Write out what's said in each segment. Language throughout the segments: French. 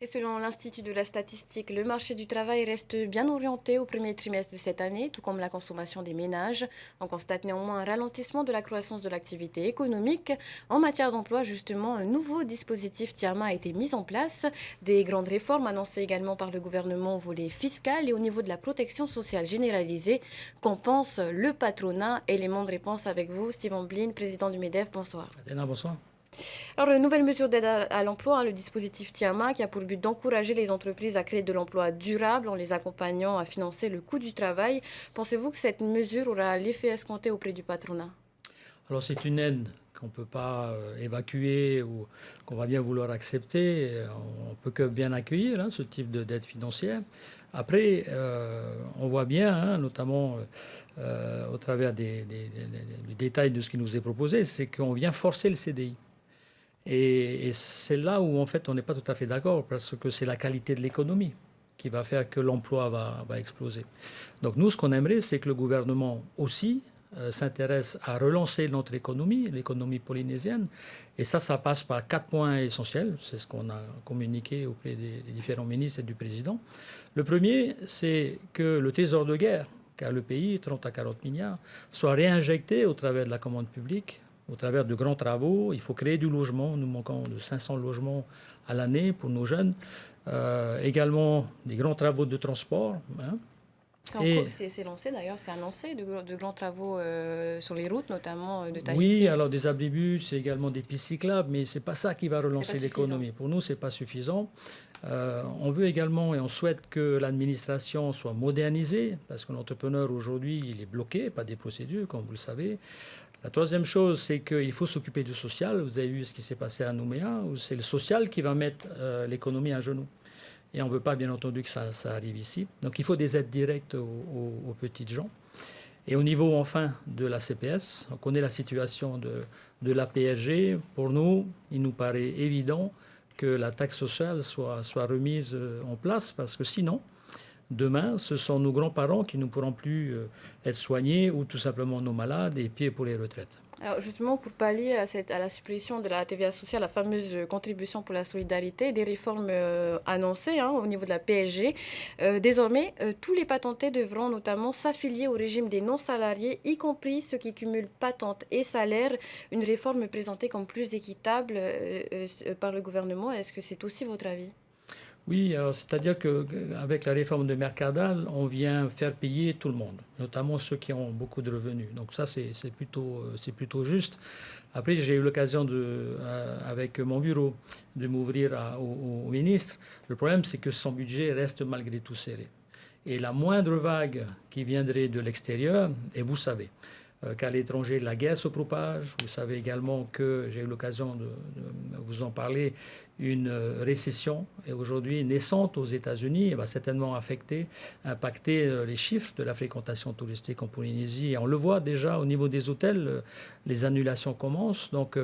Et selon l'Institut de la statistique, le marché du travail reste bien orienté au premier trimestre de cette année, tout comme la consommation des ménages. On constate néanmoins un ralentissement de la croissance de l'activité économique. En matière d'emploi, justement, un nouveau dispositif TIAMA a été mis en place. Des grandes réformes annoncées également par le gouvernement au volet fiscal et au niveau de la protection sociale généralisée. Qu'en pense le patronat? Élément de réponse avec vous, Steven Blin, président du MEDEF. Bonsoir. Athéna, bonsoir. Alors, une nouvelle mesure d'aide à l'emploi, le dispositif TIAMA, qui a pour but d'encourager les entreprises à créer de l'emploi durable en les accompagnant à financer le coût du travail. Pensez-vous que cette mesure aura l'effet escompté auprès du patronat? Alors c'est une aide qu'on ne peut pas évacuer ou qu'on va bien vouloir accepter. On ne peut que bien accueillir ce type d'aide financière. Après, on voit bien, notamment au travers du détail de ce qui nous est proposé, c'est qu'on vient forcer le CDI. Et c'est là où, en fait, on n'est pas tout à fait d'accord, parce que c'est la qualité de l'économie qui va faire que l'emploi va exploser. Donc nous, ce qu'on aimerait, c'est que le gouvernement aussi s'intéresse à relancer notre économie, l'économie polynésienne. Et ça passe par 4 points essentiels. C'est ce qu'on a communiqué auprès des différents ministres et du président. Le premier, c'est que le trésor de guerre qu'a le pays, 30 à 40 milliards, soit réinjecté au travers de la commande publique, au travers de grands travaux. Il faut créer du logement. Nous manquons de 500 logements à l'année pour nos jeunes. Également des grands travaux de transport. C'est lancé d'ailleurs, c'est annoncé de grands travaux sur les routes, notamment de Tahiti. Oui, alors des abribus, c'est également des pistes cyclables, mais ce n'est pas ça qui va relancer l'économie. Pour nous, ce n'est pas suffisant. On veut également et on souhaite que l'administration soit modernisée, parce que l'entrepreneur aujourd'hui, il est bloqué par des procédures, comme vous le savez. La troisième chose, c'est qu'il faut s'occuper du social. Vous avez vu ce qui s'est passé à Nouméa, où c'est le social qui va mettre l'économie à genoux. Et on ne veut pas, bien entendu, que ça arrive ici. Donc il faut des aides directes aux petites gens. Et au niveau, enfin, de la CPS, on connaît la situation de la PSG. Pour nous, il nous paraît évident que la taxe sociale soit remise en place, parce que sinon, demain, ce sont nos grands-parents qui ne pourront plus être soignés, ou tout simplement nos malades, et puis pour les retraites. Alors justement, pour pallier à la suppression de la TVA sociale, la fameuse contribution pour la solidarité, des réformes annoncées au niveau de la PSG, désormais, tous les patentés devront notamment s'affilier au régime des non-salariés, y compris ceux qui cumulent patente et salaire. Une réforme présentée comme plus équitable par le gouvernement. Est-ce que c'est aussi votre avis? Oui, c'est-à-dire qu'avec la réforme de Mercadal, on vient faire payer tout le monde, notamment ceux qui ont beaucoup de revenus. Donc ça, c'est plutôt juste. Après, j'ai eu l'occasion, avec mon bureau, de m'ouvrir au ministre. Le problème, c'est que son budget reste malgré tout serré. Et la moindre vague qui viendrait de l'extérieur, et vous savez, qu'à l'étranger, la guerre se propage. Vous savez également que j'ai eu l'occasion de vous en parler, une récession est aujourd'hui naissante aux États-Unis et va certainement impacter les chiffres de la fréquentation touristique en Polynésie. Et on le voit déjà au niveau des hôtels, les annulations commencent. Donc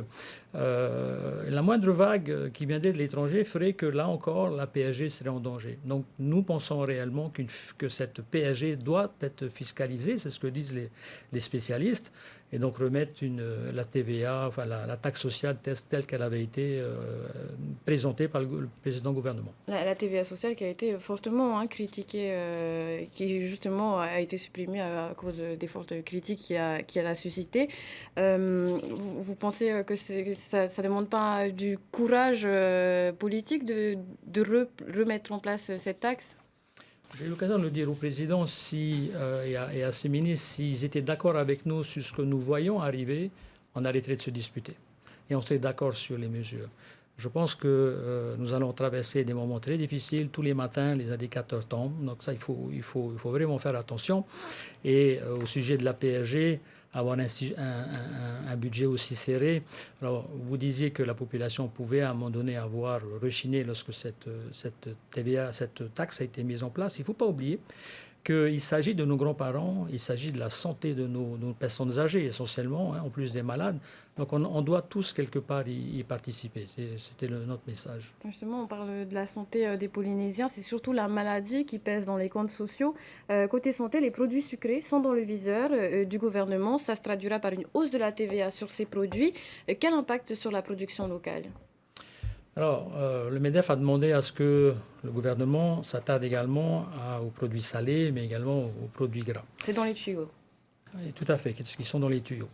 la moindre vague qui viendrait de l'étranger ferait que là encore, la PSG serait en danger. Donc nous pensons réellement que cette PSG doit être fiscalisée, c'est ce que disent les spécialistes, et donc remettre la TVA, enfin la taxe sociale telle qu'elle avait été présentée par le précédent gouvernement. La TVA sociale qui a été fortement critiquée, qui justement a été supprimée à cause des fortes critiques qu'elle a suscitées. Vous pensez que ça ne demande pas du courage politique de remettre en place cette taxe? J'ai eu l'occasion de le dire au président et à ses ministres, s'ils étaient d'accord avec nous sur ce que nous voyons arriver, on arrêterait de se disputer. Et on serait d'accord sur les mesures. Je pense que nous allons traverser des moments très difficiles. Tous les matins, les indicateurs tombent. Donc ça, il faut vraiment faire attention. Et au sujet de la PSG, avoir un budget aussi serré. Alors, vous disiez que la population pouvait à un moment donné avoir rechigné lorsque cette TVA, cette taxe a été mise en place. Il ne faut pas oublier qu'il s'agit de nos grands-parents, il s'agit de la santé de nos personnes âgées essentiellement, en plus des malades. Donc on doit tous quelque part y participer. C'était notre message. Justement, on parle de la santé des Polynésiens. C'est surtout la maladie qui pèse dans les comptes sociaux. Côté santé, les produits sucrés sont dans le viseur du gouvernement. Ça se traduira par une hausse de la TVA sur ces produits. Quel impact sur la production locale? Alors, le MEDEF a demandé à ce que le gouvernement s'attarde également aux produits salés, mais également aux produits gras. C'est dans les tuyaux. Oui, tout à fait, qui sont dans les tuyaux.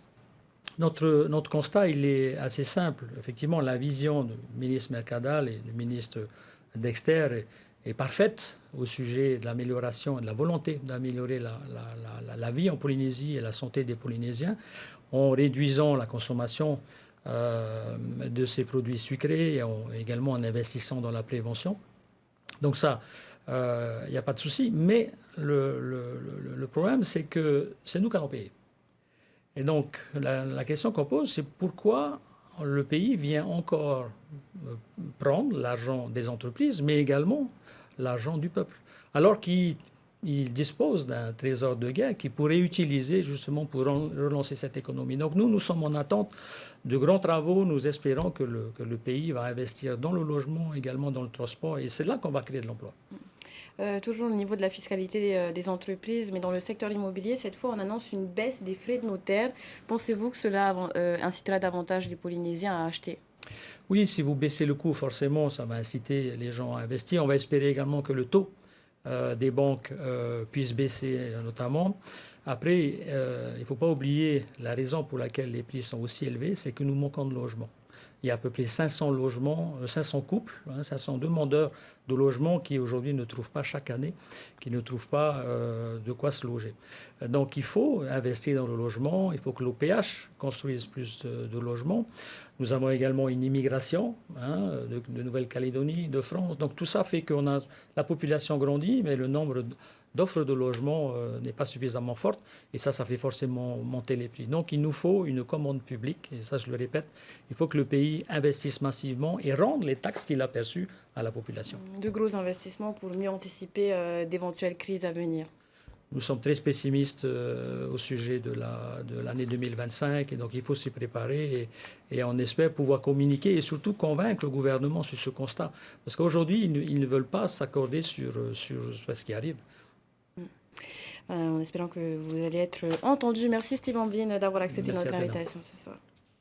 Notre constat, il est assez simple. Effectivement, la vision du ministre Mercadal et du ministre Dexter est parfaite au sujet de l'amélioration et de la volonté d'améliorer la vie en Polynésie et la santé des Polynésiens en réduisant la consommation de ces produits sucrés et également en investissant dans la prévention. Donc ça, il n'y a pas de souci. Mais le problème, c'est que c'est nous qui allons payer. Et donc, la question qu'on pose, c'est pourquoi le pays vient encore prendre l'argent des entreprises, mais également l'argent du peuple, alors qu'il dispose d'un trésor de guerre qu'il pourrait utiliser justement pour relancer cette économie. Donc nous sommes en attente de grands travaux. Nous espérons que le pays va investir dans le logement, également dans le transport, et c'est là qu'on va créer de l'emploi. Toujours au niveau de la fiscalité des entreprises, mais dans le secteur immobilier, cette fois, on annonce une baisse des frais de notaire. Pensez-vous que cela incitera davantage les Polynésiens à acheter? Oui, si vous baissez le coût, forcément, ça va inciter les gens à investir. On va espérer également que le taux des banques puisse baisser notamment. Après, il ne faut pas oublier la raison pour laquelle les prix sont aussi élevés, c'est que nous manquons de logements. Il y a à peu près 500 logements, 500 couples, 500 demandeurs de logements qui aujourd'hui ne trouvent pas chaque année, qui ne trouvent pas de quoi se loger. Donc il faut investir dans le logement, il faut que l'OPH construise plus de logements. Nous avons également une immigration de Nouvelle-Calédonie, de France. Donc tout ça fait que la population grandit, mais le nombre d'offres de logements n'est pas suffisamment forte, et ça fait forcément monter les prix. Donc il nous faut une commande publique, et ça je le répète, il faut que le pays investisse massivement et rende les taxes qu'il a perçues à la population. De gros investissements pour mieux anticiper d'éventuelles crises à venir. Nous sommes très pessimistes au sujet de l'année 2025, et donc il faut s'y préparer, et on espère pouvoir communiquer et surtout convaincre le gouvernement sur ce constat. Parce qu'aujourd'hui, ils ne veulent pas s'accorder sur ce qui arrive. En espérant que vous allez être entendu. Merci Steve Amblin d'avoir accepté notre invitation ce soir.